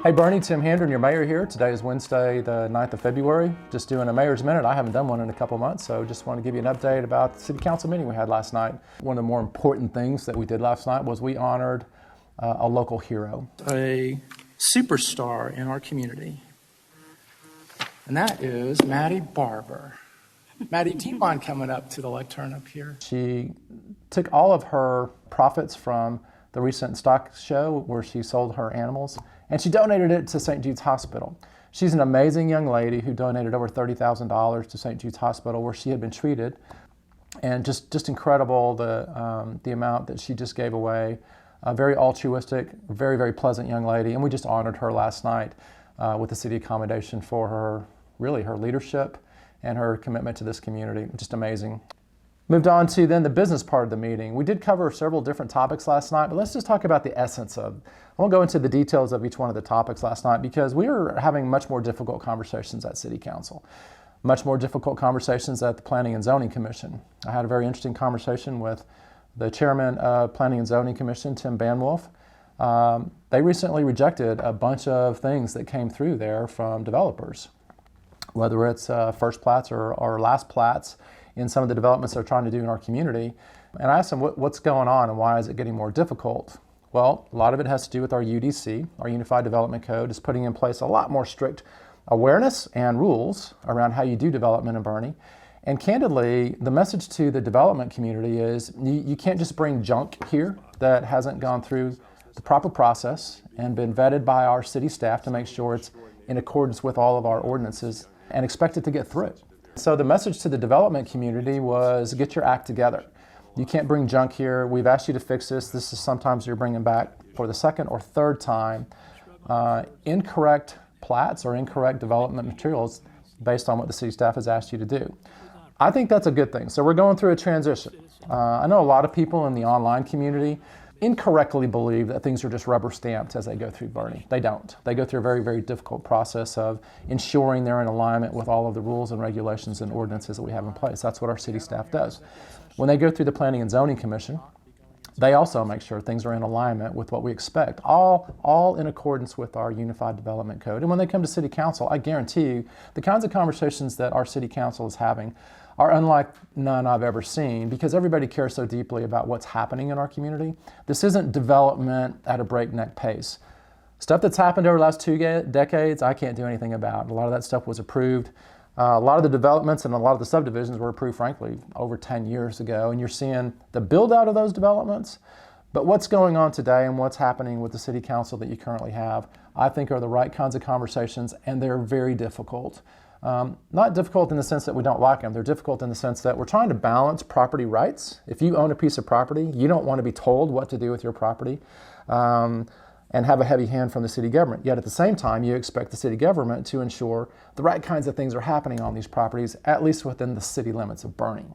Hey Bernie, Tim Handren, your mayor here. Today is Wednesday, the 9th of February. Just doing a Mayor's Minute. I haven't done one in a couple months, so just want to give you an update about the City Council meeting we had last night. One of the more important things that we did last night was we honored a local hero. A superstar in our community, and that is Maddie Barber. Maddie, do you mind coming up to the lectern up here? She took all of her profits from the recent stock show where she sold her animals, and she donated it to St. Jude's Hospital. She's an amazing young lady who donated over $30,000 to St. Jude's Hospital where she had been treated, and just incredible the amount that she just gave away. Very altruistic, very, very pleasant young lady, and we just honored her last night with the city accommodation for her leadership and her commitment to this community. Just amazing. Moved on to then the business part of the meeting. We did cover several different topics last night, but let's just talk about the essence of. I won't go into the details of each one of the topics last night because we were having much more difficult conversations at City Council. Much more difficult conversations at the Planning and Zoning Commission. I had a very interesting conversation with the chairman of Planning and Zoning Commission, Tim Handren. They recently rejected a bunch of things that came through there from developers, whether it's first plats or last plats in some of the developments they're trying to do in our community. And I asked them what's going on and why is it getting more difficult? Well, a lot of it has to do with our UDC, our Unified Development Code, is putting in place a lot more strict awareness and rules around how you do development in Boerne. And candidly, the message to the development community is you can't just bring junk here that hasn't gone through the proper process and been vetted by our city staff to make sure it's in accordance with all of our ordinances and expect it to get through. So the message to the development community was get your act together. You can't bring junk here. We've asked you to fix this. This is sometimes you're bringing back for the second or third time incorrect plats or incorrect development materials based on what the city staff has asked you to do. I think that's a good thing. So we're going through a transition. I know a lot of people in the online community incorrectly believe that things are just rubber stamped as they go through Boerne. They don't. They go through a very, very difficult process of ensuring they're in alignment with all of the rules and regulations and ordinances that we have in place. That's what our city staff does. When they go through the Planning and Zoning Commission, they also make sure things are in alignment with what we expect, all in accordance with our Unified Development Code. And when they come to City Council, I guarantee you, the kinds of conversations that our City Council is having are unlike none I've ever seen because everybody cares so deeply about what's happening in our community. This isn't development at a breakneck pace. Stuff that's happened over the last 2 decades, I can't do anything about. A lot of that stuff was approved. A lot of the developments and a lot of the subdivisions were approved, frankly, over 10 years ago, and you're seeing the build out of those developments. But what's going on today and what's happening with the City Council that you currently have, I think are the right kinds of conversations, and they're very difficult. Not difficult in the sense that we don't like them. They're difficult in the sense that we're trying to balance property rights. If you own a piece of property, you don't want to be told what to do with your property and have a heavy hand from the city government. Yet at the same time, you expect the city government to ensure the right kinds of things are happening on these properties, at least within the city limits of Boerne.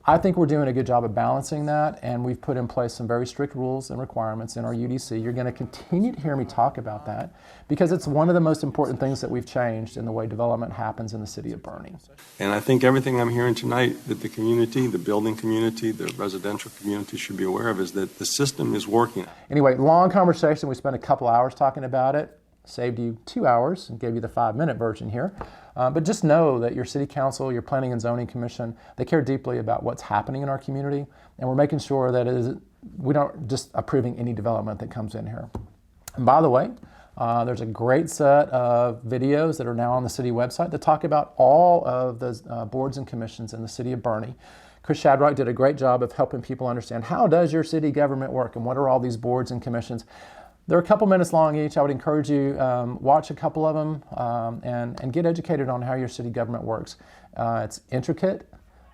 I think we're doing a good job of balancing that, and we've put in place some very strict rules and requirements in our UDC. You're going to continue to hear me talk about that because it's one of the most important things that we've changed in the way development happens in the city of Boerne. And I think everything I'm hearing tonight that the community, the building community, the residential community should be aware of is that the system is working. Anyway, long conversation. We spent a couple hours talking about it. Saved you 2 hours and gave you the 5-minute version here. But just know that your City Council, your Planning and Zoning Commission, they care deeply about what's happening in our community, and we're making sure that we don't just approving any development that comes in here. And by the way, there's a great set of videos that are now on the city website that talk about all of the boards and commissions in the city of Boerne. Chris Shadrach did a great job of helping people understand how does your city government work and what are all these boards and commissions. They're a couple minutes long each. I would encourage you watch a couple of them and get educated on how your city government works. It's intricate.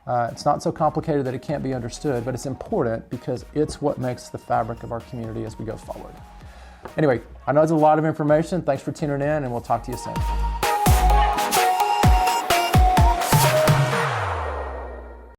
It's not so complicated that it can't be understood, but it's important because it's what makes the fabric of our community as we go forward. Anyway, I know it's a lot of information. Thanks for tuning in, and we'll talk to you soon.